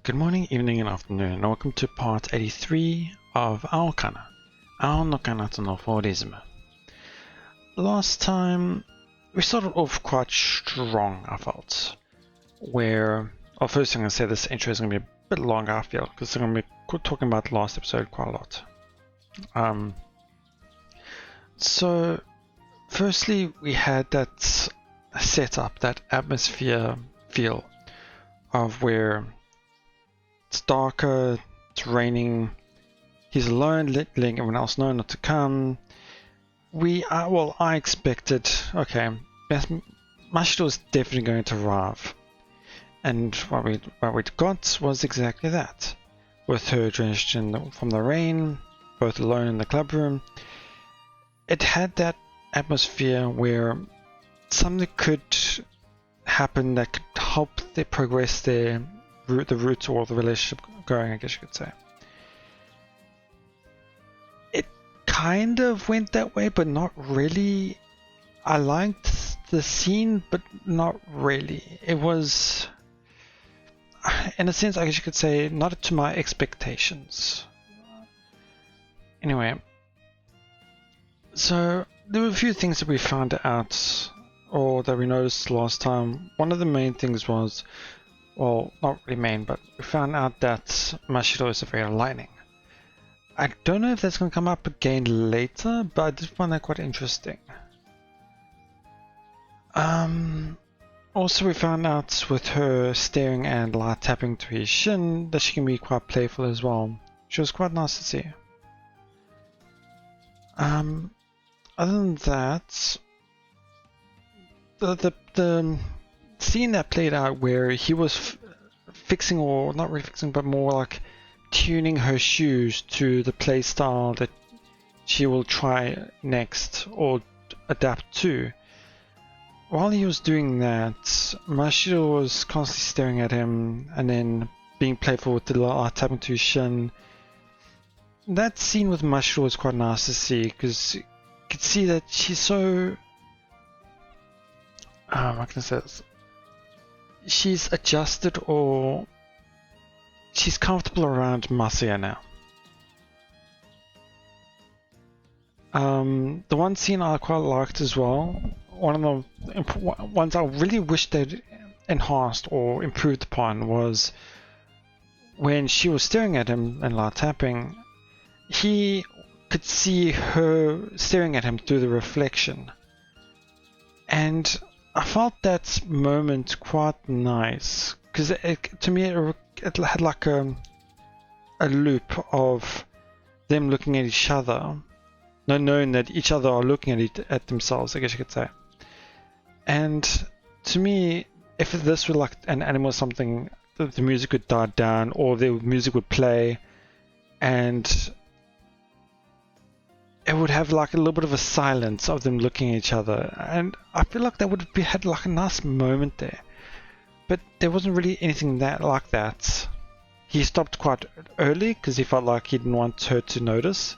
Good morning, evening, and afternoon, and welcome to part 83 of Aokana, no彼方のフォーリズム. Last time, we started off quite strong, I felt. First I'm going to say this intro is going to be a bit longer, I feel, because I'm going to be talking about the last episode quite a lot. So, firstly, we had that setup, that atmosphere feel of where it's darker, it's raining, he's alone, letting everyone else know not to come. I expected, okay, Mashido was definitely going to arrive. And what we got was exactly that. With her drenched from the rain, both alone in the club room, it had that atmosphere where something could happen that could help their progress the route or the relationship going, I guess you could say. It kind of went that way, but not really. I liked the scene, but not really. It was, in a sense, I guess you could say, not to my expectations. Anyway, so there were a few things that we found out, or that we noticed last time. One of the main things was, well, not really main, but we found out that Mashido is afraid of lightning. I don't know if that's going to come up again later, but I did find that quite interesting. Also, we found out with her staring and light tapping to his shin that she can be quite playful as well. She was quite nice to see. Other than that, the scene that played out where he was fixing, or not really fixing, but more like tuning her shoes to the play style that she will try next or adapt to. While he was doing that, Mashido was constantly staring at him and then being playful with the light tapping to his shin. That scene with Mashido was quite nice to see, because you could see that she's so... how can I say this? She's adjusted, or she's comfortable around Masaya now. The one scene I quite liked as well, one of the ones I really wish they'd enhanced or improved upon, was when she was staring at him and light tapping, he could see her staring at him through the reflection. And I felt that moment quite nice, because to me it had like a loop of them looking at each other, not knowing that each other are looking at themselves, I guess you could say. And to me, if this were like an anime or something, the music would die down, or the music would play, and it would have like a little bit of a silence of them looking at each other, and I feel like that would have had like a nice moment there. But there wasn't really anything like that. He stopped quite early because he felt like he didn't want her to notice.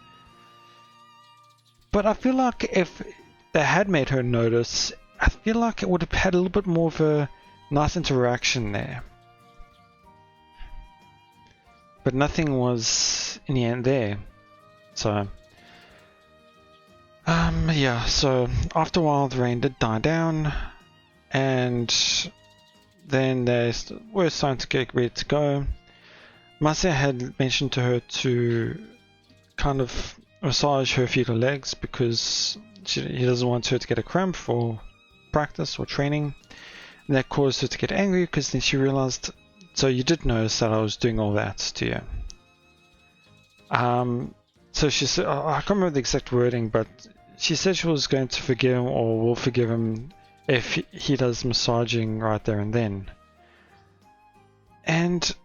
But I feel like if they had made her notice, I feel like it would have had a little bit more of a nice interaction there. But nothing was in the end there. So yeah, so after a while the rain did die down, and then they were starting to get ready to go. Masaya had mentioned to her to kind of massage her feet or legs, because he doesn't want her to get a cramp for practice or training. And that caused her to get angry, because then she realized, so you did notice that I was doing all that to you. So she said, I can't remember the exact wording, but she said she was going to forgive him, or will forgive him, if he does massaging right there and then. And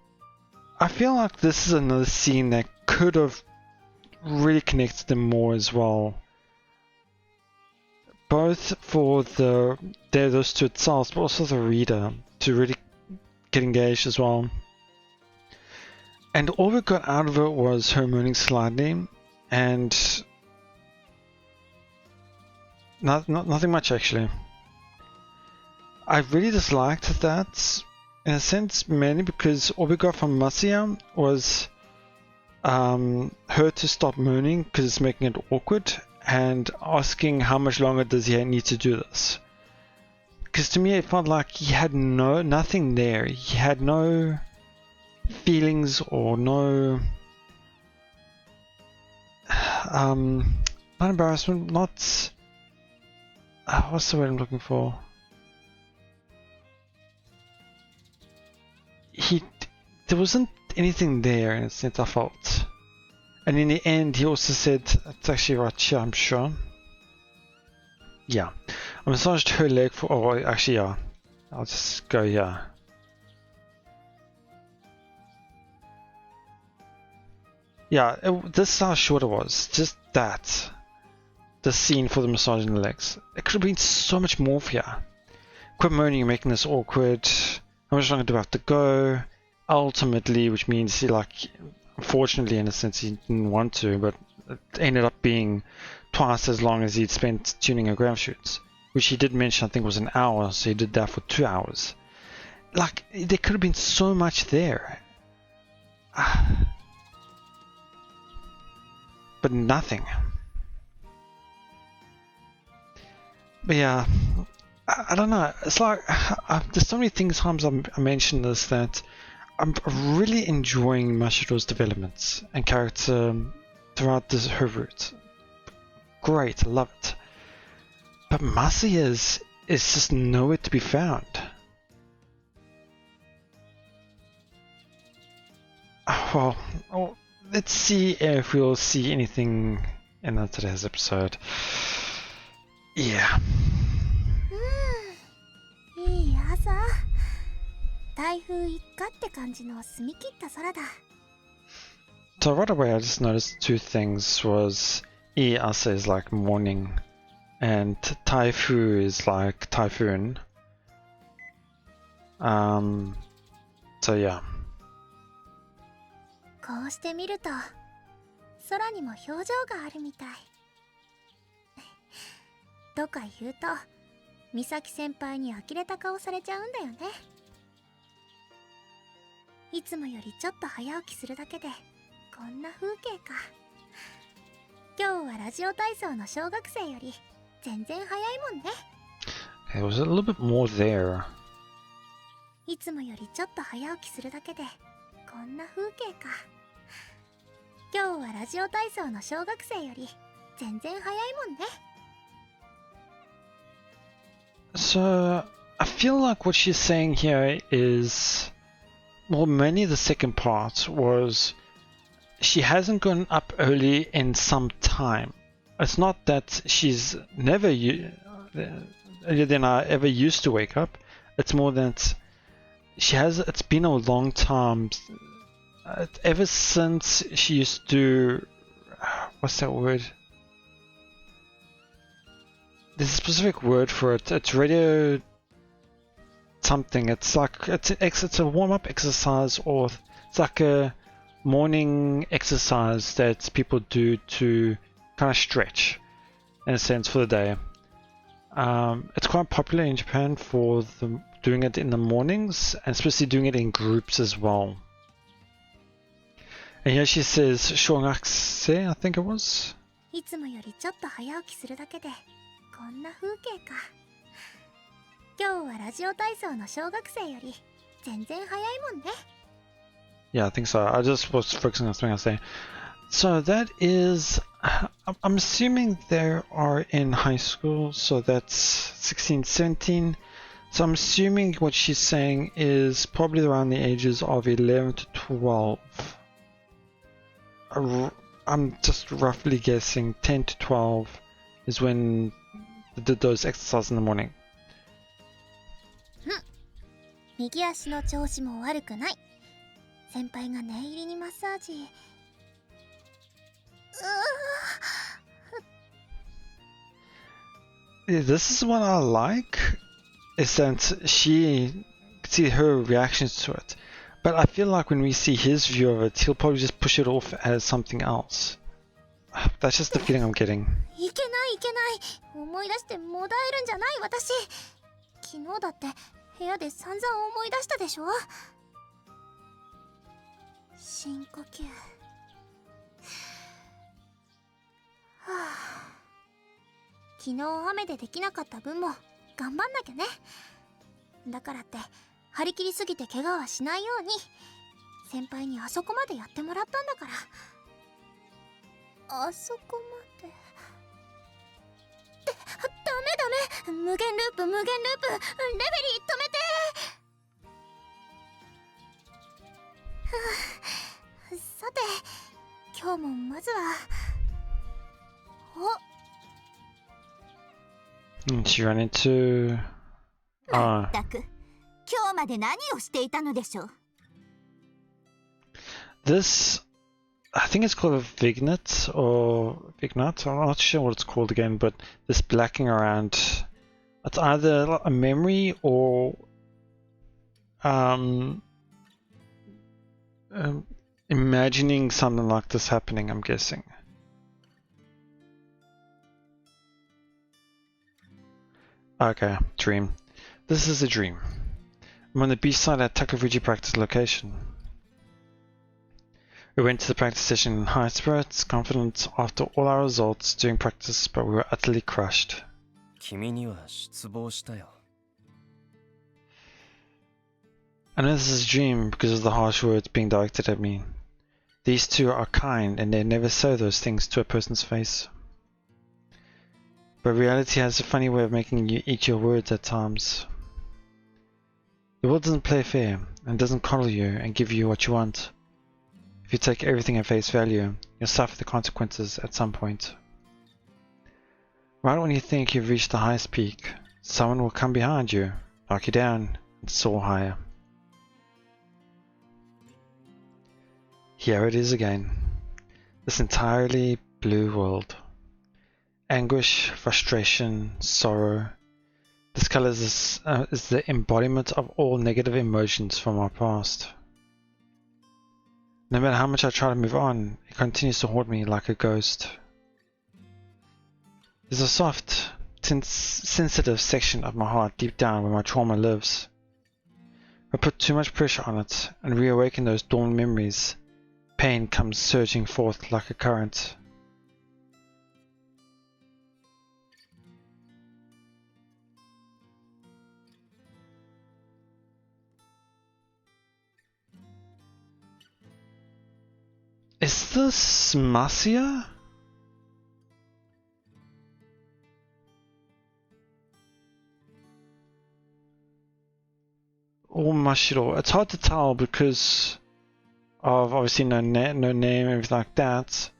I feel like this is another scene that could have really connected them more as well. Both for those two itself, but also the reader, to really get engaged as well. And all we got out of it was her moaning slightly, and nothing much actually. I really disliked that in a sense, mainly because all we got from Masiya was her to stop moaning because it's making it awkward, and asking how much longer does he need to do this. Because to me it felt like he had nothing there. He had no feelings or no not embarrassment, not what's the word I'm looking for? There wasn't anything there in a sense, I felt. And in the end he also said, it's actually right here, I'm sure. Yeah. I massaged her leg for, oh actually yeah, I'll just go here. Yeah, this is how short it was, just that. The scene for the massaging the legs. It could have been so much more for you. Quit moaning, you're making this awkward. How much longer do I have to go? Ultimately, which means he, like, unfortunately in a sense he didn't want to, but it ended up being twice as long as he'd spent tuning her gram shoots. Which he did mention I think was an hour, so he did that for 2 hours. Like, there could have been so much there. But nothing. But yeah, I don't know. It's like there's so many times I mentioned this that I'm really enjoying Mashiro's developments and character throughout her route. Great, I love it. But Masiya's is just nowhere to be found. Well, let's see if we'll see anything in today's episode. Yeah. いい朝。台風一過って感じの澄み切った空だ。 So right away I just noticed two things was asa is like morning and taifu is like typhoon. So yeah. こうして見ると空にも表情があるみたい。とか言うと美咲先輩に呆れた顔されちゃうんだよね。いつもよりちょっと早起きするだけでこんな風景か。今日はラジオ体操の小学生より全然早いもんね。There was a little bit more there. いつもよりちょっと早起きするだけでこんな風景か。今日はラジオ体操の小学生より全然早いもんね。 So I feel like what she's saying here is, well, mainly the second part was she hasn't gone up early in some time. It's not that she's never earlier than I ever used to wake up. It's more that it's been a long time. Ever since she used to, what's that word? There's a specific word for it. It's radio something. It's like it's a warm-up exercise, or it's like a morning exercise that people do to kind of stretch, in a sense, for the day. It's quite popular in Japan for doing it in the mornings, and especially doing it in groups as well. And here she says, Shōgakusei, I think it was. いつもよりちょっと早起きするだけでこんな風景か。今日はラジオ体操の小学生より全然早いもんね。 Yeah, I think so. I just was focusing on something I was saying. So that is, I'm assuming they are in high school, so that's 16, 17. So I'm assuming what she's saying is probably around the ages of 11 to 12. I'm just roughly guessing 10 to 12 is when they did those exercises in the morning. 右足の調子も悪くない。先輩が念入りにマッサージ。Yeah, this is what I like, is that she see her reactions to it. But I feel like when we see his view of it, he'll probably just push it off as something else. That's just the feeling I'm getting. いけないいけない。思い出してもだえるんじゃない私。昨日だって部屋で散々思い出したでしょ。深呼吸。はあ、昨日雨でできなかった分も頑張んなきゃね。だからって張り切りすぎて怪我はしないように先輩にあそこまでやってもらったんだから。あそこまでダメ無限ループレフェリー止めて。さて今日もまずはShe ran into... まったく今日まで何をしていたのでしょう。 This... I think it's called a Vignette or Vignette. I'm not sure what it's called again, but this blacking around. It's either a memory or imagining something like this happening, I'm guessing. Okay, dream. This is a dream. I'm on the beach side at Takafuji practice location. We went to the practice session in high spirits, confident after all our results during practice, but we were utterly crushed. 君には失望したよ。 I know this is a dream because of the harsh words being directed at me. These two are kind and they never say those things to a person's face. But reality has a funny way of making you eat your words at times. The world doesn't play fair and doesn't coddle you and give you what you want. If you take everything at face value, you'll suffer the consequences at some point. Right when you think you've reached the highest peak, someone will come behind you, knock you down, and soar higher. Here it is again. This entirely blue world. Anguish, frustration, sorrow. This color is the embodiment of all negative emotions from our past. No matter how much I try to move on, it continues to haunt me like a ghost. There's a soft, sensitive section of my heart deep down where my trauma lives. If I put too much pressure on it and reawaken those dormant memories, pain comes surging forth like a current. Is this Masia? Or Mashiro? It's hard to tell because of obviously no name, everything like that.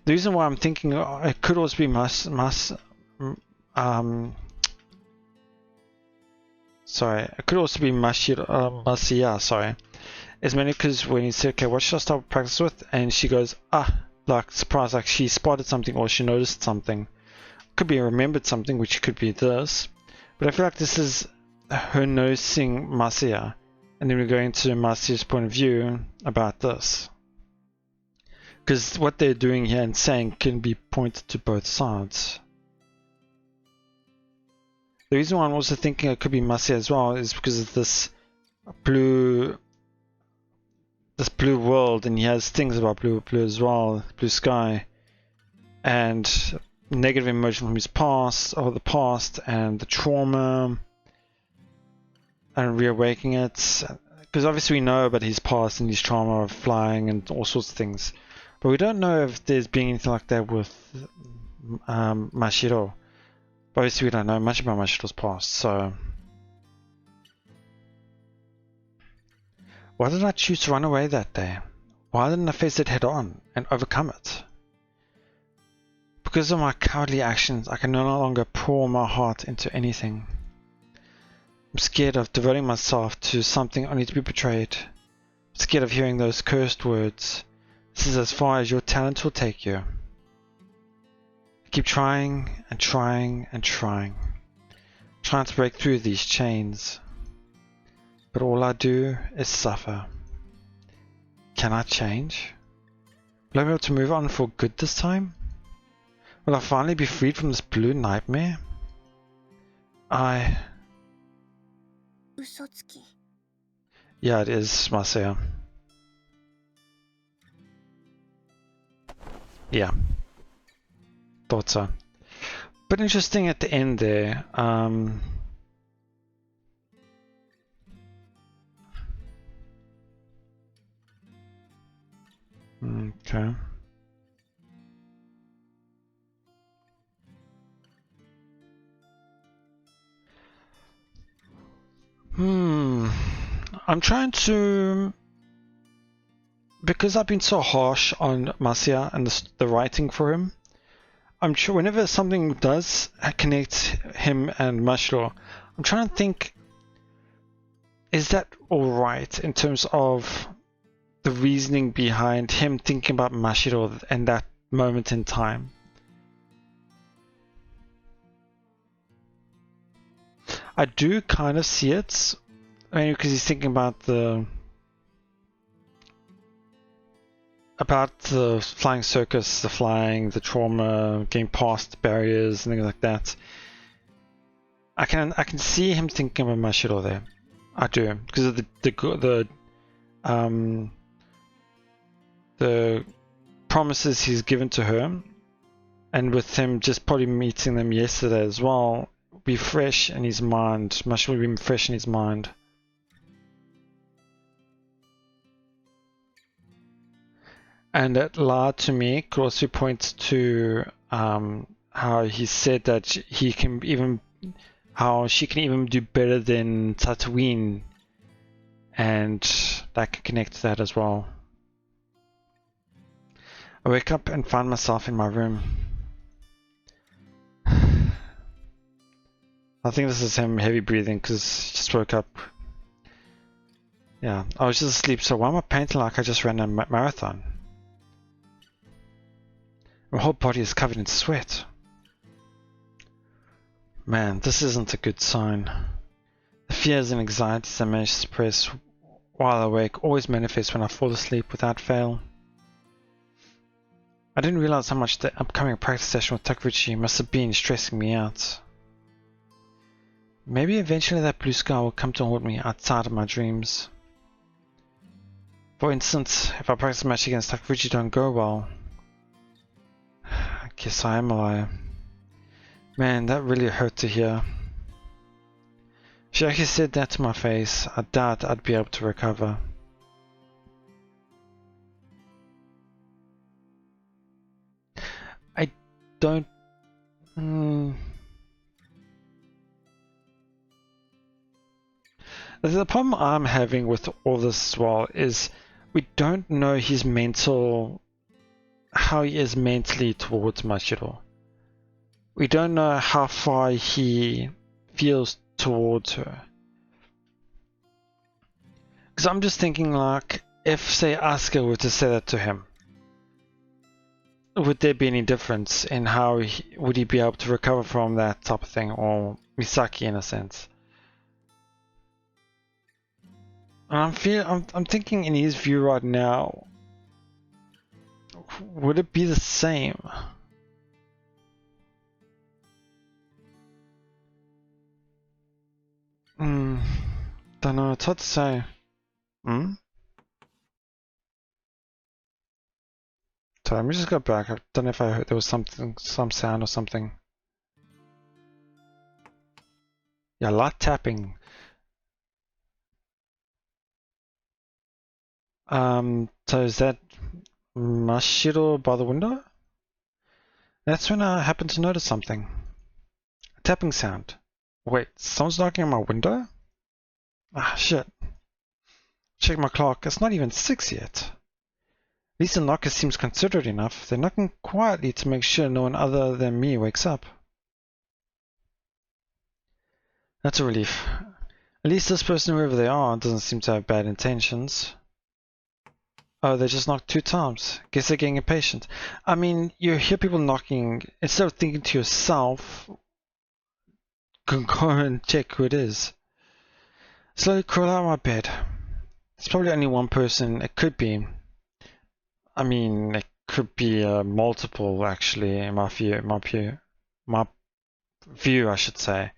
The reason why I'm thinking it could also be it could also be Masia, sorry. It's mainly because when you say, okay, what should I start practice with? And she goes, like surprise, like she spotted something or she noticed something. Could be remembered something, which could be this. But I feel like this is her noticing Masia. And then we're going to Masia's point of view about this. Because what they're doing here and saying can be pointed to both sides. The reason why I'm also thinking it could be Masia as well is because of this blue world, and he has things about blue as well, blue sky, and negative emotion from his past, or the past, and the trauma, and reawakening it. Because obviously we know about his past and his trauma of flying and all sorts of things, but we don't know if there's been anything like that with Mashiro. Obviously we don't know much about Mashiro's past, so... Why did I choose to run away that day? Why didn't I face it head on and overcome it? Because of my cowardly actions, I can no longer pour my heart into anything. I'm scared of devoting myself to something only to be betrayed. I'm scared of hearing those cursed words. This is as far as your talent will take you. I keep trying and trying and trying. Trying to break through these chains. But all I do is suffer. Can I change? Will I be able to move on for good this time? Will I finally be freed from this blue nightmare? 嘘つき。 Yeah, it is Marcia. Yeah. Thought so. But interesting at the end there. Okay. I'm trying to, because I've been so harsh on Marcia and the writing for him. I'm sure whenever something does connect him and Mashiro, I'm trying to think, is that alright in terms of the reasoning behind him thinking about Mashiro and that moment in time? I do kind of see it, I mean, because he's thinking about the flying circus, the flying, the trauma, getting past barriers and things like that. I can see him thinking about Mashiro there. I do, because of the promises he's given to her, and with him just probably meeting them yesterday as well, be fresh in his mind. Mashiro will be fresh in his mind. And that lied to me could also point to how he said that he can even, how she can even do better than Tatooine, and that can connect to that as well. I wake up and find myself in my room. I think this is him heavy breathing because he just woke up. Yeah, I was just asleep, so why am I painting like I just ran a marathon? My whole body is covered in sweat. Man, this isn't a good sign. The fears and anxieties I manage to suppress while awake always manifest when I fall asleep without fail. I didn't realize how much the upcoming practice session with Takuchi must have been stressing me out. Maybe eventually that blue sky will come to haunt me outside of my dreams. For instance, if our practice match against Takuchi don't go well, I guess I am a liar. Man, that really hurt to hear. If she actually said that to my face, I doubt I'd be able to recover. I don't... The problem I'm having with all this as well is we don't know his mental... how he is mentally towards Mashiro. We don't know how far he feels towards her. Because I'm just thinking, like, if say Asuka were to say that to him, would there be any difference in how would he be able to recover from that type of thing, or Misaki in a sense? And I'm thinking in his view right now, would it be the same? Don't know, it's hard to say. So let me just go back. I don't know if I heard there was some sound or something. Yeah, light tapping. So is that Mashiro by the window? That's when I happened to notice something. A tapping sound. Wait, someone's knocking on my window? Ah, shit. Check my clock. It's not even 6 yet. At least the knocker seems considerate enough. They're knocking quietly to make sure no one other than me wakes up. That's a relief. At least this person, whoever they are, doesn't seem to have bad intentions. Oh, they just knocked 2 times. Guess they're getting impatient. I mean, you hear people knocking, instead of thinking to yourself, go and check who it is. Slowly crawl out of my bed. It's probably only one person. It could be. I mean, it could be multiple, actually, in my view, I should say.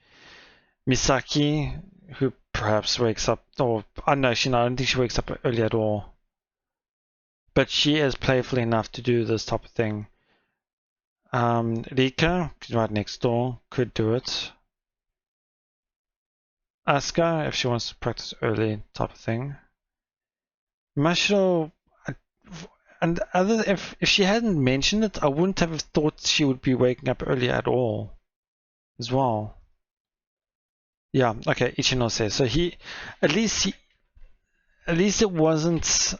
Misaki, who perhaps wakes up, or I don't know, I don't think she wakes up early at all. But she is playful enough to do this type of thing. Rika, right next door, could do it. Asuka, if she wants to practice early type of thing. Mashiro, and if she hadn't mentioned it, I wouldn't have thought she would be waking up early at all, as well. Yeah, okay, Ichinose. So at least it wasn't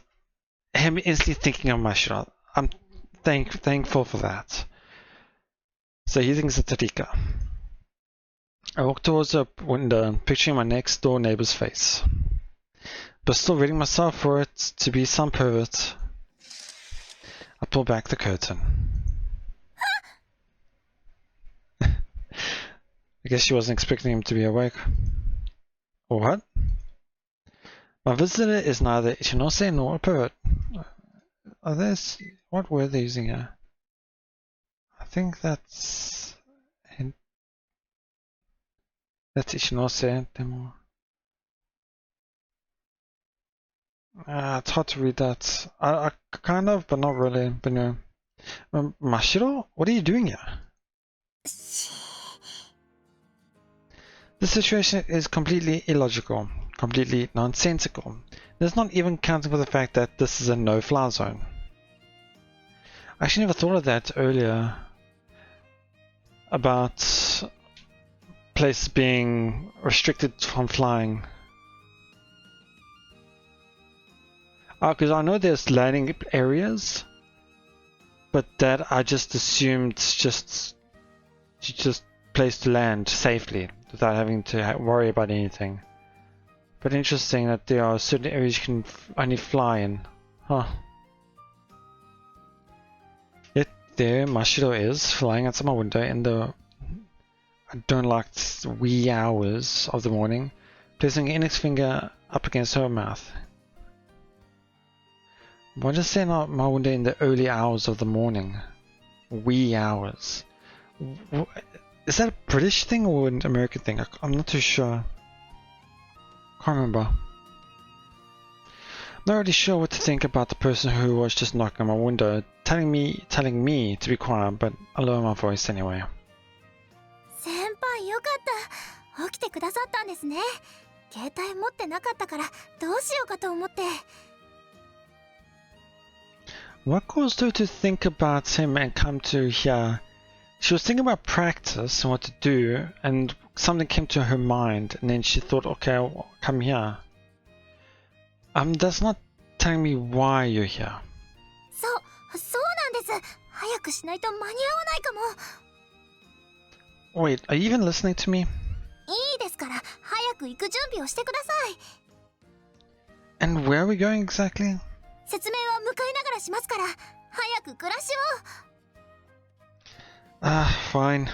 him instantly thinking of Mashiro. I'm thankful for that. So he thinks it's Rika. I walk towards the window, picturing my next door neighbor's face, but still reading myself for it to be some pervert. I pull back the curtain. I guess she wasn't expecting him to be awake. Or what? My visitor is neither Ichinose nor a pervert. What were they using here? I think that's Ichinose. It's hard to read that. I kind of, but not really. But no. Mashiro, what are you doing here? This situation is completely illogical, completely nonsensical. There's not even counting for the fact that this is a no-fly zone. I actually never thought of that earlier about places being restricted from flying. Because I know there's landing areas, but that I just assumed just place to land safely without having to worry about anything. But interesting that there are certain areas you can only fly in. Huh. Yet there Mashiro is flying outside my window in the I don't like wee hours of the morning, placing an index finger up against her mouth. Why just say not my window in the early hours of the morning? Wee hours. Is that a British thing or an American thing? I'm not too sure. Can't remember. Not really sure what to think about the person who was just knocking on my window, telling me to be quiet, but I lower my voice anyway. 先輩よかった。起きてくださったんですね。携帯持ってなかったからどうしようかと思って。What caused her to think about him and come to here? She was thinking about practice and what to do, and something came to her mind, and then she thought, okay, I'll come here. That's not telling me why you're here. そうなんです。早くしないと間に合わないかも。Wait, are you even listening to me? いいですから、早く行く準備をしてください。 And where are we going exactly? 説明は向かいながらしますから、早く暮らしを。Fine.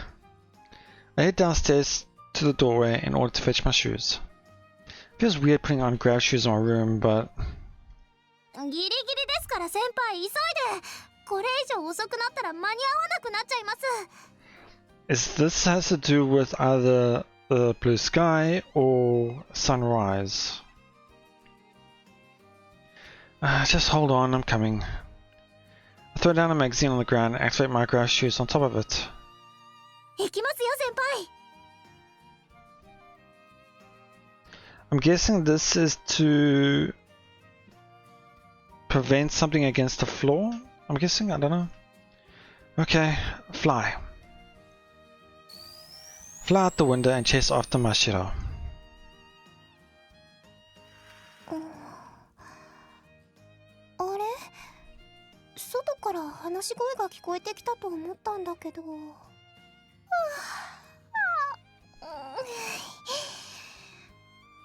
I head downstairs to the doorway in order to fetch my shoes. Feels weird putting on grab shoes in my room, but... ギリギリですから先輩、急いで。これ以上遅くなったら間に合わなくなっちゃいます。This has to do with either the blue sky or sunrise. Just hold on, I'm coming. I throw down a magazine on the ground and activate my grass shoes on top of it. 行きますよ先輩。 I'm guessing this is to prevent something against the floor? I'm guessing, I don't know. Okay, fly. Fly out the window and chase after Mashiro. あれ？外から話し声が聞こえてきたと思ったんだけど。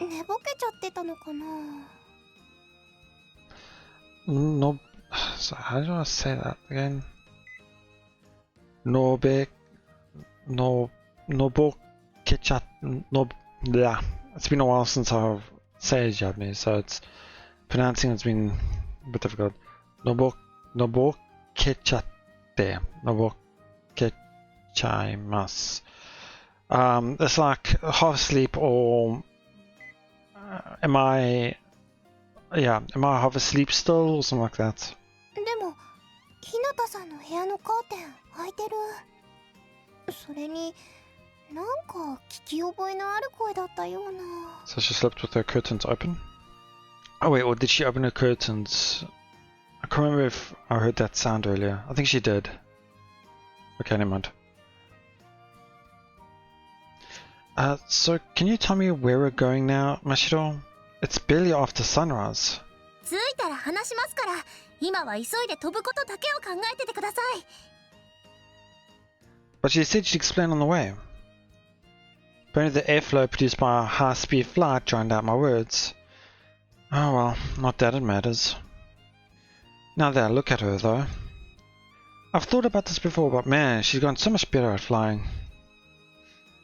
寝ぼけちゃってたのかな。 No, so how do I say that again? Nobokechat. Yeah. It's been a while since I've said Japanese, so it's pronouncing it's been a bit difficult. Nobokechatte. Nobokechaimasu. It's like half asleep or am I half asleep still or something like that? でも日向さんの部屋のカーテン開いてる。それになんか聞き覚えのある声だったような。 So she slept with her curtains open? Oh wait, or did she open her curtains? I can't remember if I heard that sound earlier. I think she did. Okay, never mind. So can you tell me where we're going now, Mashiro? It's barely after sunrise. 着いたら話しますから、今は急いで飛ぶことだけを考えててください。 But she said she'd explain on the way. Apparently the airflow produced by a high-speed flight drowned out my words. Oh well, not that it matters. Now that I look at her though, I've thought about this before, but man, she's gotten so much better at flying.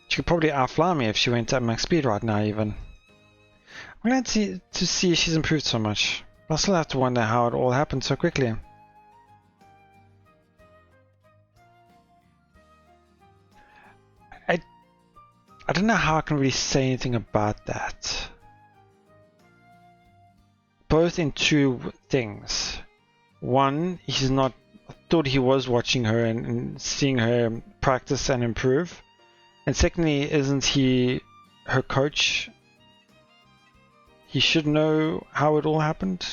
She could probably outfly me if she went at max speed right now even. I'm glad to see she's improved so much, but I still have to wonder how it all happened so quickly. I don't know how I can really say anything about that. Both in two things. One, he's not. I thought he was watching her and seeing her practice and improve. And secondly, isn't he her coach? He should know how it all happened.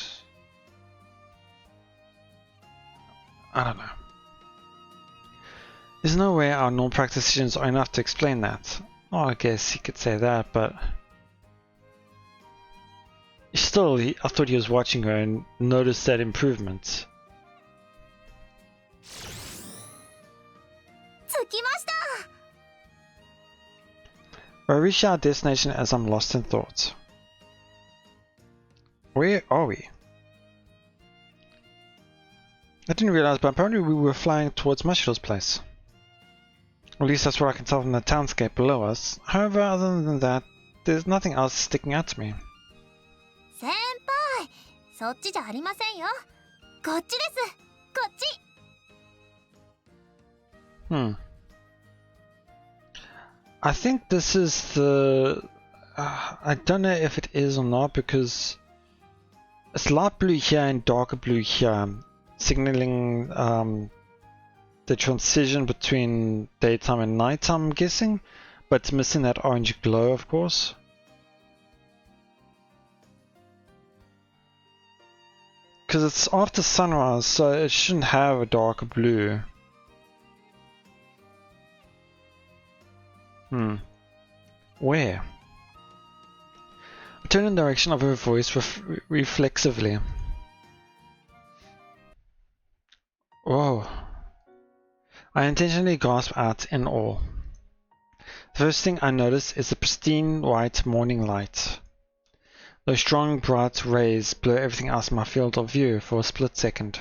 I don't know. There's no way our normal practice sessions are enough to explain that. Oh, I guess you could say that, but still, I thought he was watching her and noticed that improvement. 着きました。 I reach our destination as I'm lost in thought. Where are we? I didn't realize, but apparently we were flying towards Mashiro's place. At least that's what I can tell from the townscape below us. However, other than that, there's nothing else sticking out to me. 先輩、そっちじゃありませんよ。こっちです。こっち。I think this is the... I don't know if it is or not because it's light blue here and darker blue here, signaling the transition between daytime and nighttime, I'm guessing, but it's missing that orange glow, of course. Because it's after sunrise, so it shouldn't have a darker blue. Where? I turn in the direction of her voice reflexively. Whoa. I intentionally gasp out in awe. The first thing I notice is the pristine white morning light. Those strong bright rays blur everything else in my field of view for a split second.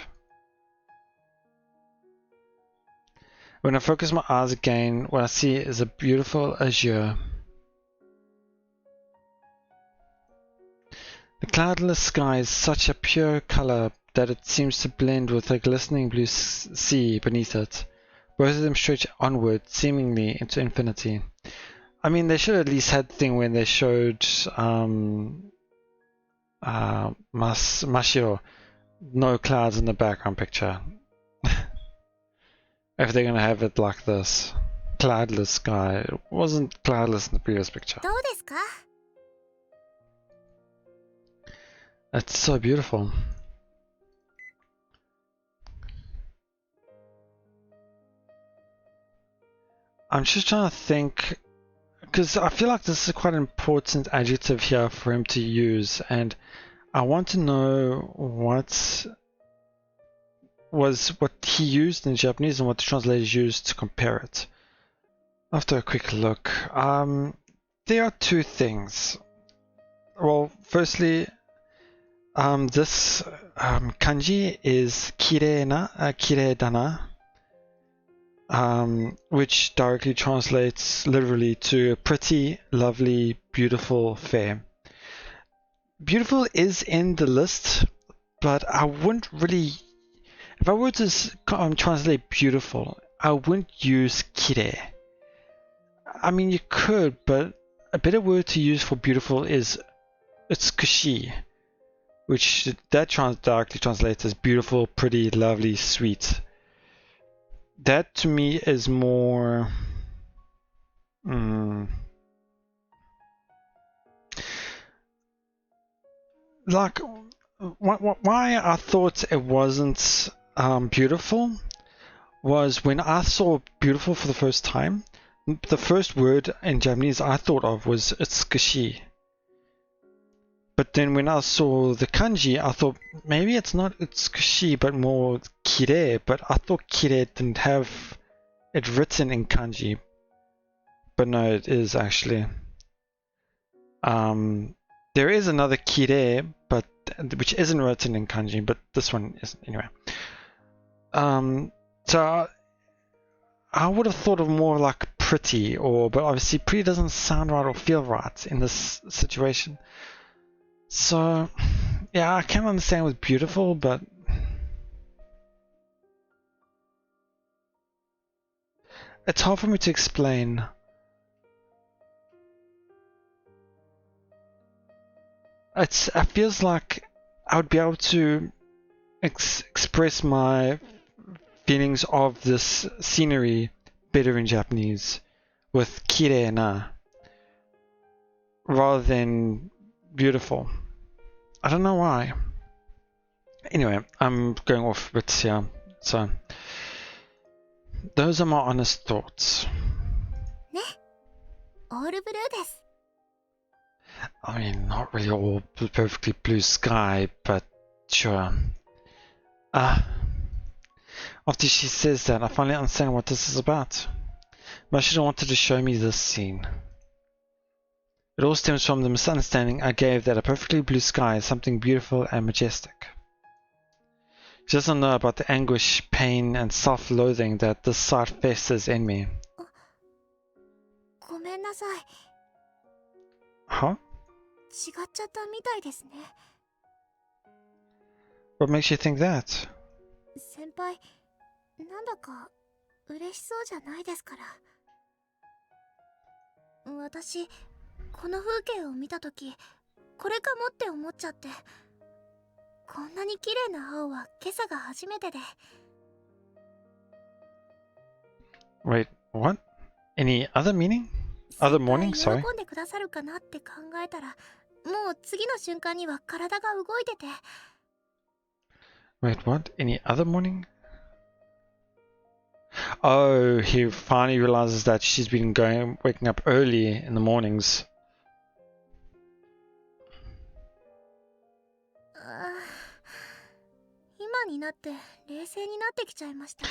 When I focus my eyes again, what I see is a beautiful azure. The cloudless sky is such a pure color that it seems to blend with the glistening blue sea beneath it. Both of them stretch onward, seemingly into infinity. I mean, they should at least had the thing when they showed Mashiro, no clouds in the background picture. If they're gonna have it like this, cloudless sky. It wasn't cloudless in the previous picture. どうですか? It's so beautiful. I'm just trying to think, because I feel like this is quite an important adjective here for him to use, and I want to know what he used in Japanese and what the translators used to compare it. After a quick look, there are two things. Well, firstly, this kanji is kireidana, which directly translates literally to pretty, lovely, beautiful, fair. Beautiful is in the list, but I wouldn't really... If I were to translate beautiful, I wouldn't use kire. I mean, you could, but a better word to use for beautiful is utsukushi, which that directly translates as beautiful, pretty, lovely, sweet. That to me is more like why I thought it wasn't beautiful was when I saw beautiful for the first time, the first word in Japanese I thought of was utsukushi. But then when I saw the kanji, I thought maybe it's not utsukushi but more kirei, but I thought kirei didn't have it written in kanji. But no, it is actually. There is another kirei, but which isn't written in kanji, but this one isn't anyway. So I would have thought of more like pretty, but obviously pretty doesn't sound right or feel right in this situation. So yeah, I can understand it was beautiful, but it's hard for me to explain. It feels like I would be able to express my feelings of this scenery better in Japanese with kirei na rather than beautiful. I don't know why. Anyway, I'm going off a bit here. So those are my honest thoughts. Ne? All blue です。 I mean, not really all perfectly blue sky, but sure. After she says that, I finally understand what this is about. Mashiro wanted to show me this scene. It all stems from the misunderstanding I gave that a perfectly blue sky is something beautiful and majestic. She doesn't know about the anguish, pain, and self-loathing that this sight festers in me. ごめんなさい。 Huh? 違っちゃったみたいですね。 What makes you think that? 先輩、なんだか嬉しそうじゃないですから。私、この風景を見たとき、これかもって思っちゃって。こんなに綺麗な青は今朝が初めてで。 Wait, what? Any other meaning? Other morning? Sorry. 喜んでくださるかなって考えたら、もう次の瞬間には体が動いてて。 Wait, what? Any other morning? Oh, he finally realizes that she's been waking up early in the mornings. 今になって冷静になってきちゃいました。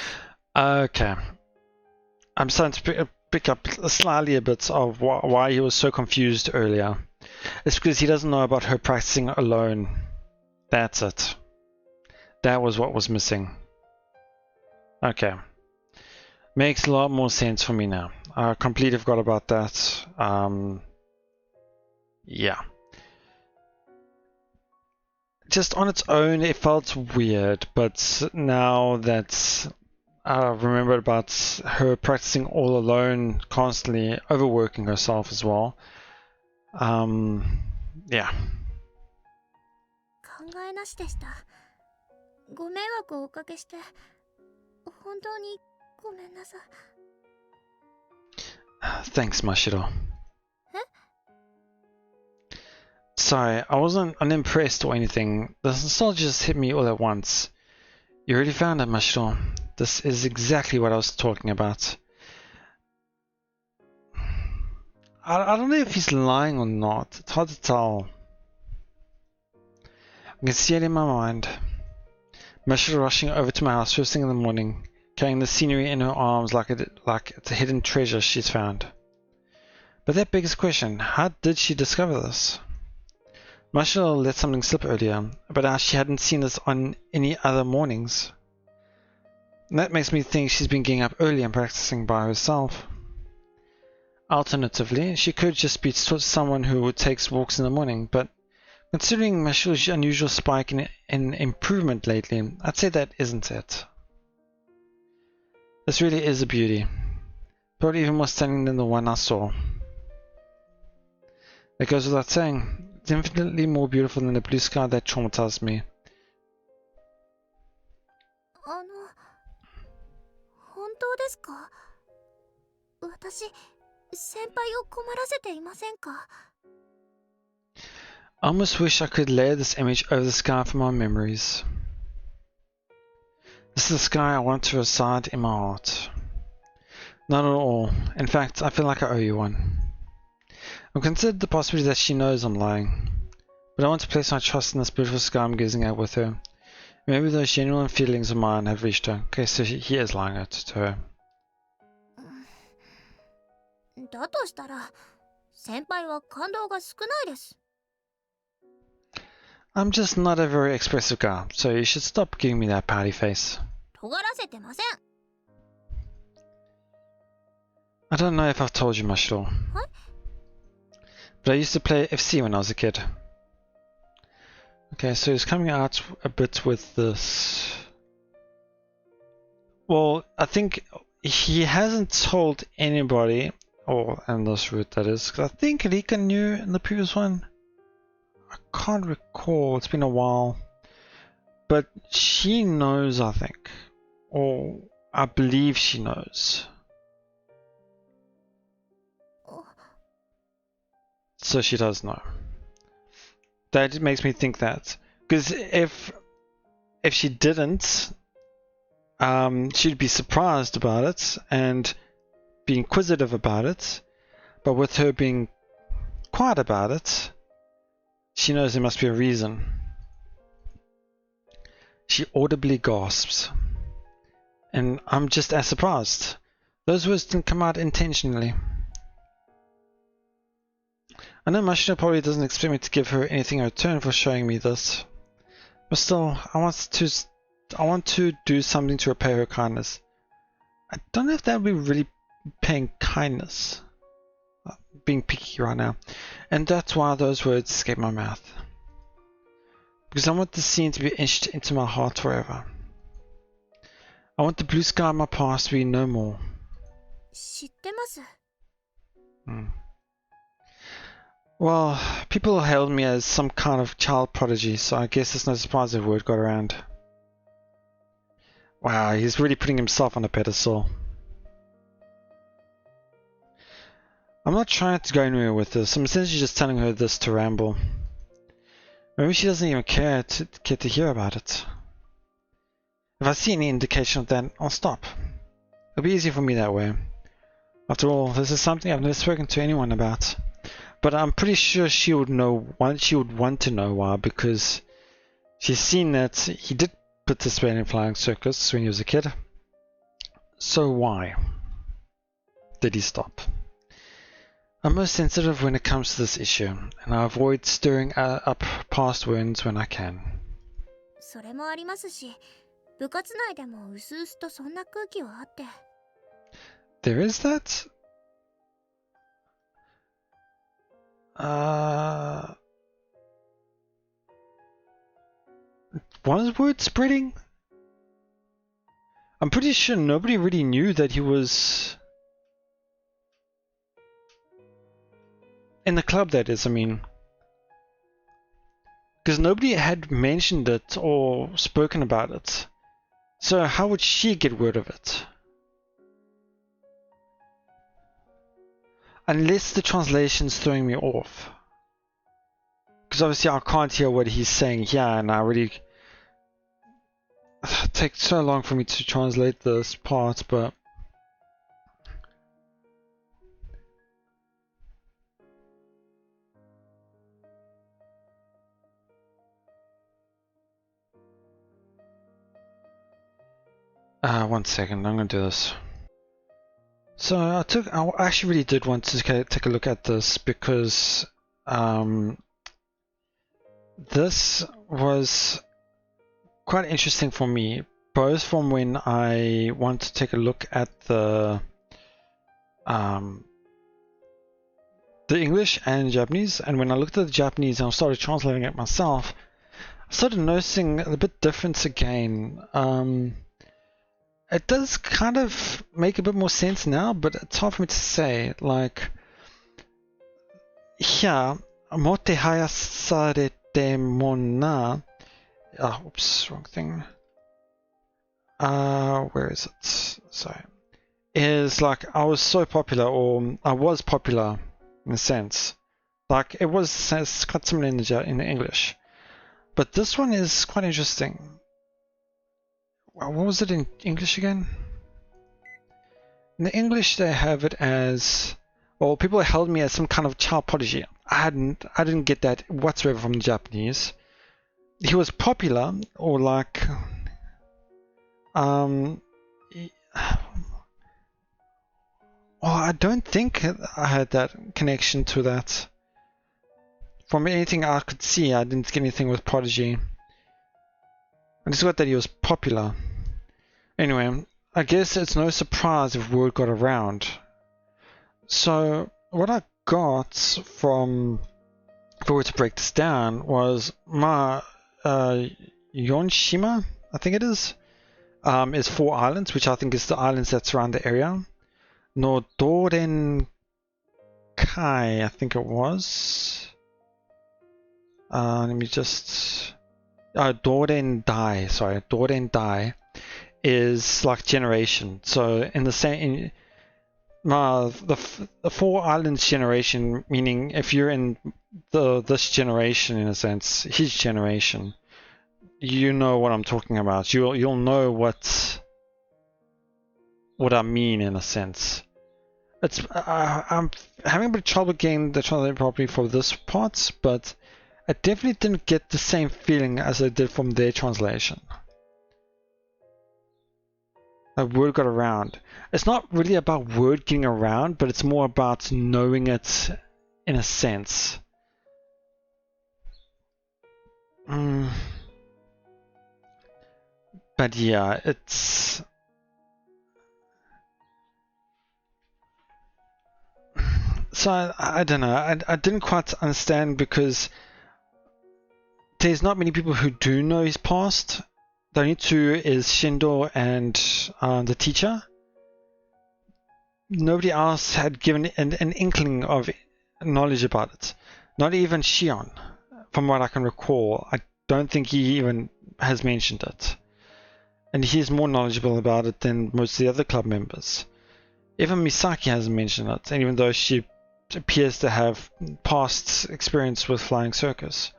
Okay. I'm starting to pick up slightly a bit of why he was so confused earlier. It's because he doesn't know about her practicing alone. That's it. That was what was missing. Okay. Makes a lot more sense for me now. I completely forgot about that. Yeah. Just on its own, it felt weird, but now that I remembered about her practicing all alone, constantly overworking herself as well. Yeah. 考えなしでした。ご迷惑をおかけして本当にごめんなさい。 Thanks, Mashiro. Sorry, I wasn't unimpressed or anything. The nostalgia just hit me all at once. You already found it, Mashiro. This is exactly what I was talking about. I don't know if he's lying or not. It's hard to tell. I can see it in my mind. Mashiro rushing over to my house first thing in the morning, carrying the scenery in her arms like it's a hidden treasure she's found. But that begs the question, how did she discover this? Mashiro let something slip earlier, but she hadn't seen this on any other mornings. And that makes me think she's been getting up early and practicing by herself. Alternatively, she could just be someone who takes walks in the morning, but considering Mashiro's unusual spike in improvement lately, I'd say that isn't it. This really is a beauty, probably even more stunning than the one I saw. It goes without saying, infinitely more beautiful than the blue sky that traumatized me. 本当ですか？私、先輩を困らせていませんか？ I almost wish I could layer this image over the sky for my memories. This is the sky I want to reside in my heart. Not at all. In fact, I feel like I owe you one. I've considered the possibility that she knows I'm lying. But I want to place my trust in this beautiful sky I'm gazing at with her. Maybe those genuine feelings of mine have reached her. Okay, so he is lying to her. だとしたら、先輩は感動が少ないです。I'm just not a very expressive guy, so you should stop giving me that pouty face. 尖らせてません。I don't know if I've told you much at all. But I used to play FC when I was a kid. Okay, so he's coming out a bit with this. Well, I think he hasn't told anybody, or in this route that is, because I think Rika knew in the previous one. I can't recall, it's been a while. But she knows, I think. Or I believe she knows. So she does know. That makes me think that. Because if she didn't, she'd be surprised about it and be inquisitive about it. But with her being quiet about it, she knows there must be a reason. She audibly gasps. And I'm just as surprised. Those words didn't come out intentionally. I know Mashina probably doesn't expect me to give her anything in return for showing me this. But still, I want to do something to repay her kindness. I don't know if that would be really paying kindness. Being picky right now. And that's why those words escape my mouth. Because I want the scene to be etched into my heart forever. I want the blue sky of my past to be no more. 知ってます。Well, people hailed me as some kind of child prodigy, so I guess it's no surprise the word got around. Wow, he's really putting himself on a pedestal. I'm not trying to go anywhere with this, I'm essentially just telling her this to ramble. Maybe she doesn't even care to hear about it. If I see any indication of that, I'll stop. It'll be easier for me that way. After all, this is something I've never spoken to anyone about. But I'm pretty sure she would want to know why, because she's seen that he did participate in flying circus when he was a kid. So why did he stop? I'm most sensitive when it comes to this issue, and I avoid stirring up past wounds when I can. それもありますし、部活内でもうすうすとそんな空気はあって。There is that? Was word spreading? I'm pretty sure nobody really knew that he was in the club, that is, I mean. Because nobody had mentioned it or spoken about it. So how would she get word of it? Unless the translation's throwing me off. Because obviously I can't hear what he's saying here, and I really... It takes so long for me to translate this part, but... one second, I'm gonna do this. So I actually really did want to take a look at this because this was quite interesting for me, both from when I want to take a look at the English and Japanese, and when I looked at the Japanese and I started translating it myself, I started noticing a bit difference again. It does kind of make a bit more sense now, but it's hard for me to say. Like, here, もてはやされてもな oops, wrong thing. Where is it? Sorry. Is like I was so popular, or I was popular in a sense. Like it was, it's got similar in the English. But this one is quite interesting. What was it in English again? In the English they have it as, well, people held me as some kind of child prodigy. I didn't get that whatsoever from the Japanese. He was popular, or like, well, I don't think I had that connection to that. From anything I could see, I didn't get anything with prodigy. I just got that he was popular. Anyway, I guess it's no surprise if word got around. So what I got from, if we were to break this down, was Yonshima, I think it is 4 islands, which I think is the islands that surround the area. Nodoren Kai, I think it was. Let me just... Doren Dai, sorry. Doren Dai is like generation. So in the same... the 4 islands generation, meaning if you're in this generation, in a sense, his generation, you know what I'm talking about. You'll know what I mean, in a sense. It's I'm having a bit of trouble getting the translation properly for this part, but I definitely didn't get the same feeling as I did from their translation. A word got around. It's not really about word getting around, but it's more about knowing it in a sense. But yeah, it's... So I don't know, I didn't quite understand, because there's not many people who do know his past. The only 2 is Shindo and the teacher. Nobody else had given an inkling of knowledge about it. Not even Shion, from what I can recall. I don't think he even has mentioned it. And he's more knowledgeable about it than most of the other club members. Even Misaki hasn't mentioned it, and even though she appears to have past experience with flying circus.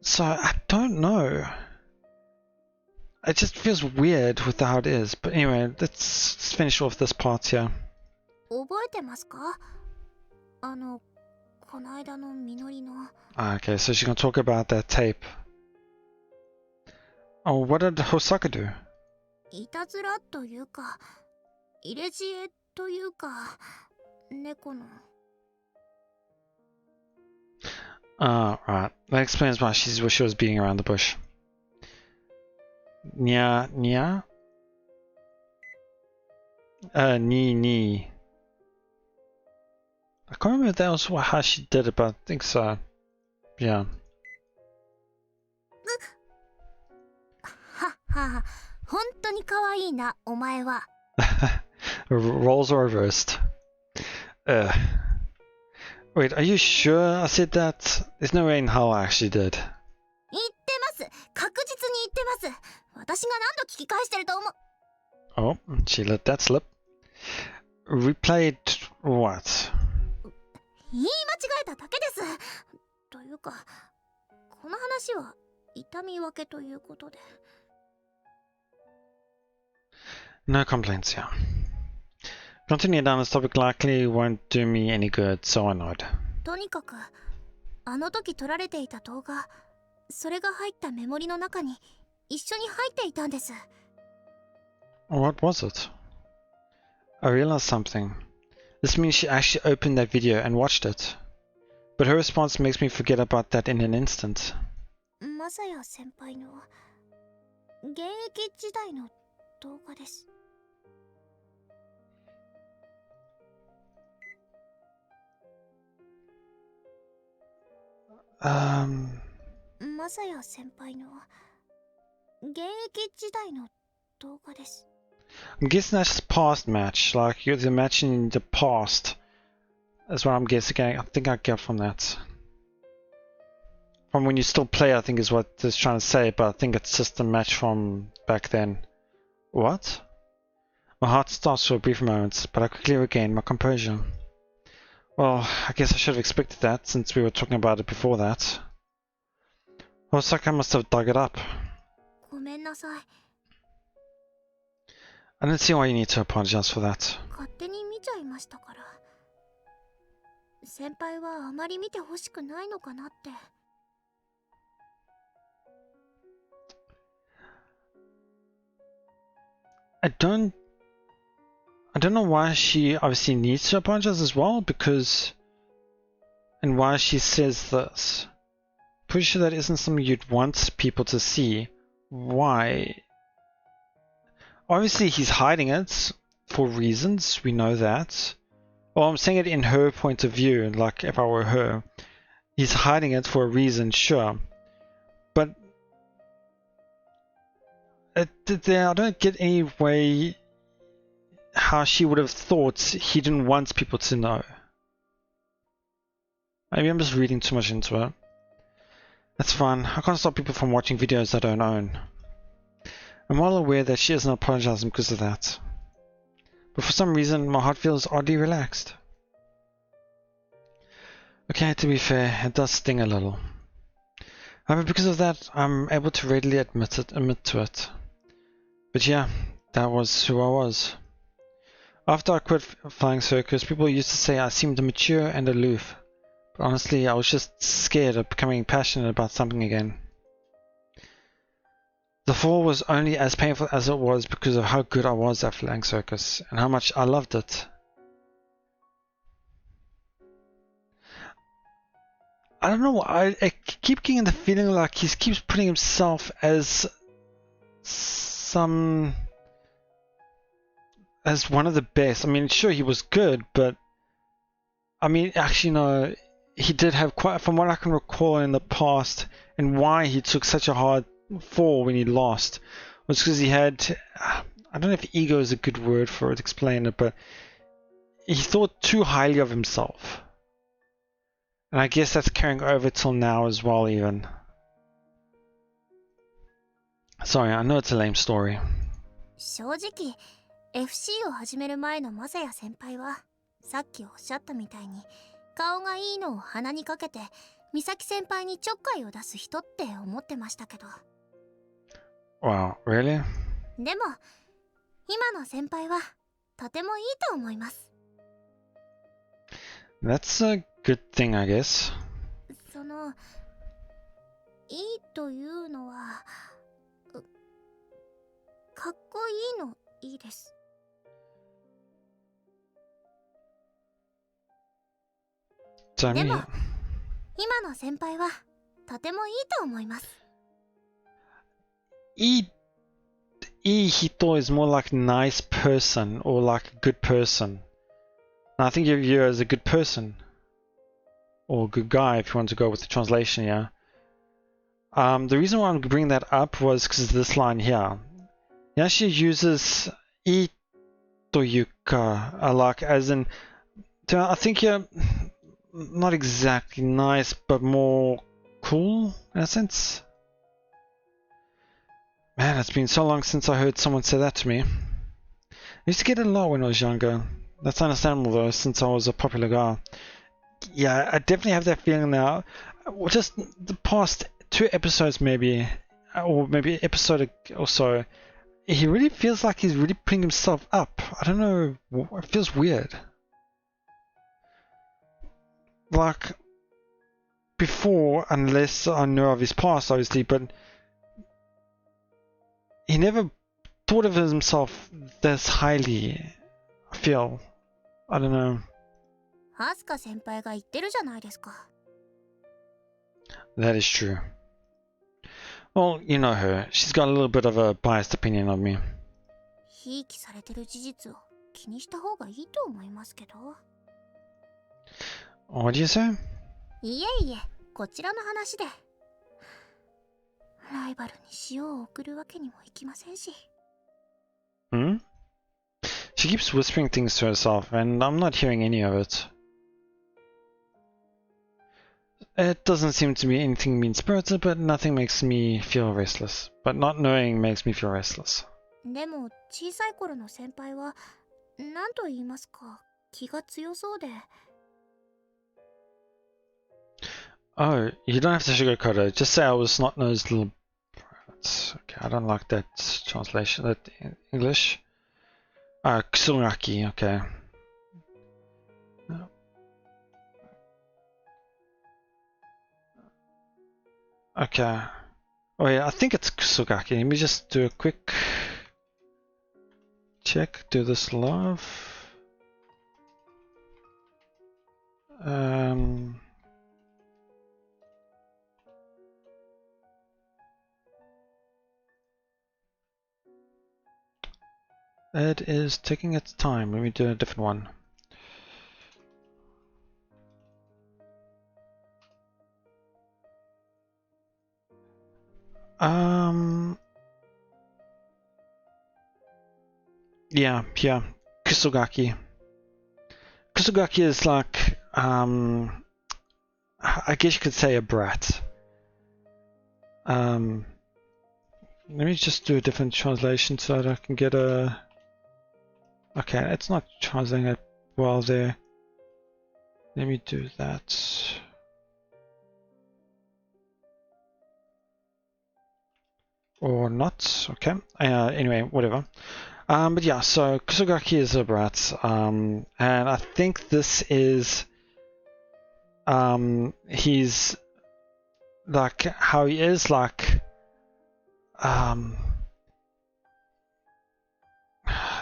So I don't know. It just feels weird with how it is. But anyway, let's finish off this part here. 覚えてますか？この間の実りの。Okay, so she's gonna talk about that tape. Oh, what did Hosaka do? いたずらというか、入れ知恵というか、猫の。Right. That explains why she was beating around the bush. Nya. Ni. I can't remember if that was how she did it, but I think so. Yeah. はは、本当に可愛いな、お前は。Roles are reversed. Wait, are you sure I said that? There's no way in hell I actually did. 言ってます。確実に言ってます。私が何度聞き返してると思う。Oh, she let that slip. Replayed what? 言い間違えただけです。というか、この話は痛み分けということで。No complaints here. Continuing down this topic likely won't do me any good, so I nod. とにかく、あの時撮られていた動画、それが入ったメモリの中に一緒に入っていたんです。What was it? I realized something. This means she actually opened that video and watched it. But her response makes me forget about that in an instant. まさや先輩の現役時代の動画です。まさや先輩の現役時代の動画です。I'm guessing that's past match, like you're the match in the past. That's what I'm guessing. I think I get from that. from when you still play, I think is what it's trying to say, but I think it's just a match from back then. What? My heart stops for a brief moment, but I quickly regain my composure. Well, I guess I should have expected that, since we were talking about it before that. Looks like I must have dug it up. ごめんなさい。 I don't see why you need to apologize for that. 勝手に見ちゃいましたから。先輩はあまり見てほしくないのかなって。I don't know why she obviously needs to apologize as well, because, and why she says this. Pretty sure that isn't something you'd want people to see. Why? Obviously he's hiding it for reasons, we know that. Well, I'm saying it in her point of view, like if I were her. He's hiding it for a reason, sure. But I don't get any way how she would have thought he didn't want people to know. Maybe I'm just reading too much into it. That's fine. I can't stop people from watching videos I don't own. I'm well aware that she isn't apologizing because of that. But for some reason, my heart feels oddly relaxed. Okay, to be fair, it does sting a little. However, because of that, I'm able to readily admit to it. But yeah, that was who I was. After I quit flying circus, people used to say I seemed mature and aloof. But honestly, I was just scared of becoming passionate about something again. The fall was only as painful as it was because of how good I was at flying circus and how much I loved it. I don't know, I keep getting the feeling like he keeps putting himself as as one of the best. I mean, sure, he was good, but I mean, actually no, he did have quite, from what I can recall in the past, and why he took such a hard fall when he lost, was because he had, I don't know if ego is a good word for it, explain it, but he thought too highly of himself. And I guess that's carrying over till now as well, even. Sorry, I know it's a lame story. 正直 FC を始める前のマサヤ先輩はさっきおっしゃったみたいに顔がいいのを鼻にかけて美咲先輩にちょっかいを出す人って思ってましたけど。 Wow, really? でも今の先輩はとてもいいと思います。 That's a good thing, I guess. そのいいというのはかっこいいのいいです。 So, でも yeah. 今の先輩はとてもいいと思います。 Hito is more like nice person or like a good person. And I think of you as a good person or good guy if you want to go with the translation here. The reason why I'm bringing that up was because of this line here. He actually uses itoyuka, like as in, I think you're not exactly nice, but more cool in a sense. Man, it's been so long since I heard someone say that to me. I used to get it a lot when I was younger. That's understandable though, since I was a popular guy. Yeah, I definitely have that feeling now. Just the past 2 episodes maybe, or maybe episode or so, he really feels like he's really putting himself up. I don't know, it feels weird. Like, before, unless I know of his past obviously, but he never thought of himself this highly, I feel. I don't know. アスカ先輩が言ってるじゃないですか。 That is true. Well, you know her. She's got a little bit of a biased opinion of me. ひいきされてる事実を気にした方がいいと思いますけど。 What do you say? いえいえ、こちらの話で。ライバルに塩を送るわけにもいきませんし。 Hmm? She keeps whispering things to herself, and I'm not hearing any of it. It doesn't seem to be anything mean-spirited, but nothing makes me feel restless. But not knowing makes me feel restless. でも小さい頃の先輩は何と言いますか気が強そうで。Oh, you don't have to sugarcoat it. Just say I was snot-nosed little brats. Okay, I don't like that translation. That English. Kusuraki. Okay. Okay. Oh yeah, I think it's Kusugaki. Let me just do a quick check. Do this live. It is taking its time. Let me do a different one. Yeah, Kusugaki. Kusugaki is like, I guess you could say a brat. Let me just do a different translation so that I can get a... Okay, it's not translating it well there. Let me do that. Or not, okay. Anyway, whatever. But yeah, so Kusugaki is a brat, and I think this is, he's like how he is like,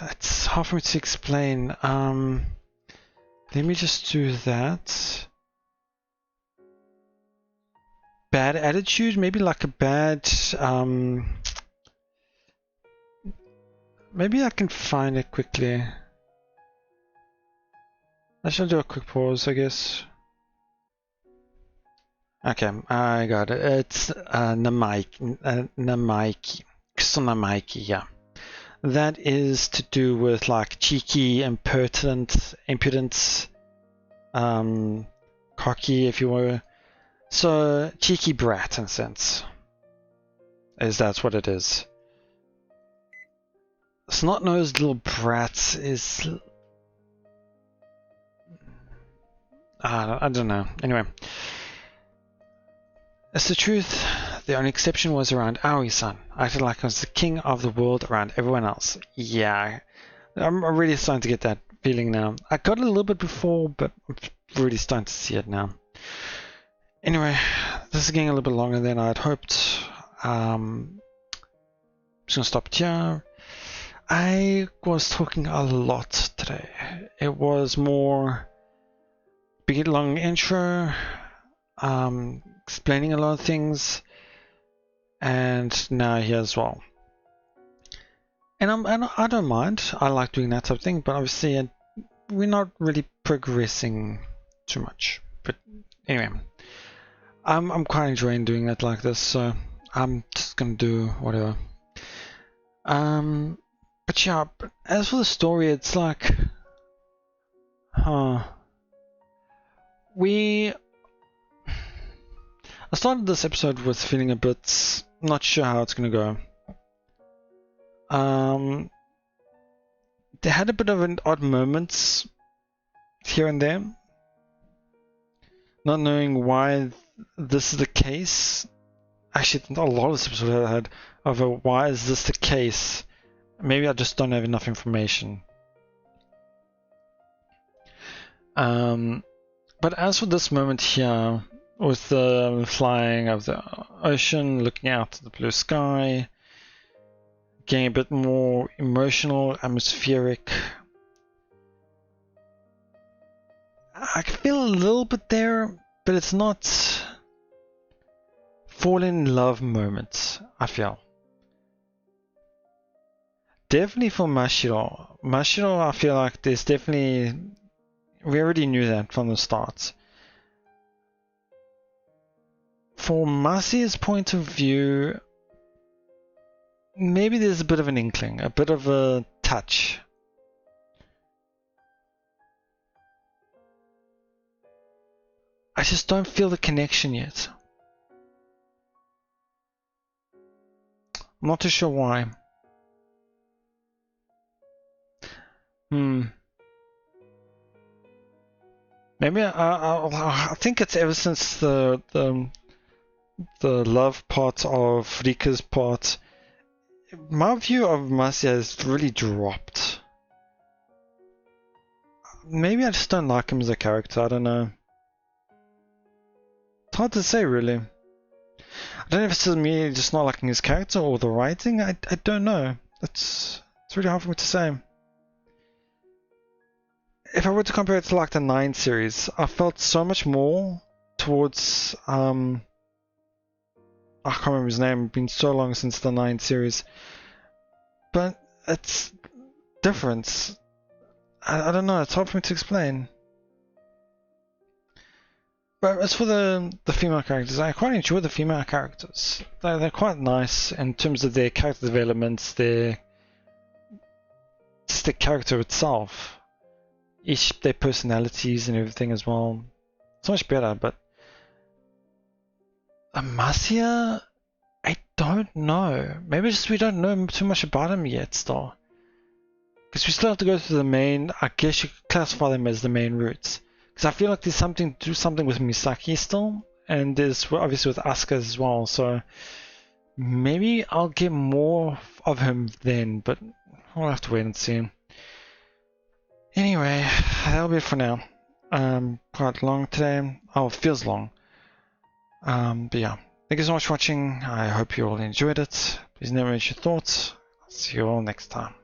it's hard for me to explain. Let me just do that. Bad attitude, maybe like a bad, maybe I can find it quickly. I shall do a quick pause, I guess. Okay, I got it. It's Namaiki. Kusunamaiki, yeah. That is to do with like cheeky, impudent, cocky, if you were. So, cheeky brat, in a sense. That's what it is. Snot-nosed little brat is... I don't know. Anyway. It's the truth. The only exception was around Aoi-san. I acted like I was the king of the world around everyone else. Yeah. I'm really starting to get that feeling now. I got it a little bit before, but I'm really starting to see it now. Anyway, this is getting a little bit longer than I'd hoped. I'm just gonna stop it here. I was talking a lot today. It was more big long intro, explaining a lot of things, and now here as well. And I don't mind. I like doing that type of thing, but obviously we're not really progressing too much. But anyway. I'm quite enjoying doing it like this, so I'm just gonna do whatever. But yeah, as for the story, it's like, I started this episode with feeling a bit not sure how it's gonna go. They had a bit of an odd moments here and there, not knowing why this is the case. Actually, a lot of this episode I had of why is this the case. Maybe I just don't have enough information. But as for this moment here, with the flying of the ocean, looking out at the blue sky, getting a bit more emotional, atmospheric, I can feel a little bit there, but it's not fall in love moments, I feel. Definitely for Mashiro. Mashiro, I feel like there's definitely... We already knew that from the start. For Masi's point of view, maybe there's a bit of an inkling, a bit of a touch. I just don't feel the connection yet. I'm not too sure why. Maybe I think it's ever since the love part of Rika's part. My view of Masya has really dropped. Maybe I just don't like him as a character, I don't know. It's hard to say, really. I don't know if it's me just not liking his character or the writing, I don't know. It's really hard for me to say. If I were to compare it to like the 9 series, I felt so much more towards, I can't remember his name, it's been so long since the 9 series. But it's different. I don't know, it's hard for me to explain. But as for the female characters, I quite enjoy the female characters. They're quite nice in terms of their character developments, just the character itself. Their personalities and everything as well. So much better, but Masya, I don't know. Maybe just we don't know too much about him yet still. Because we still have to go through the main, I guess you could classify them as the main routes. Because I feel like there's something to do something with Misaki still, and there's obviously with Asuka as well, so maybe I'll get more of him then, but we'll have to wait and see. Anyway, that'll be it for now. Quite long today. Oh, it feels long. But yeah, thank you so much for watching. I hope you all enjoyed it. Please never mention your thoughts. I'll see you all next time.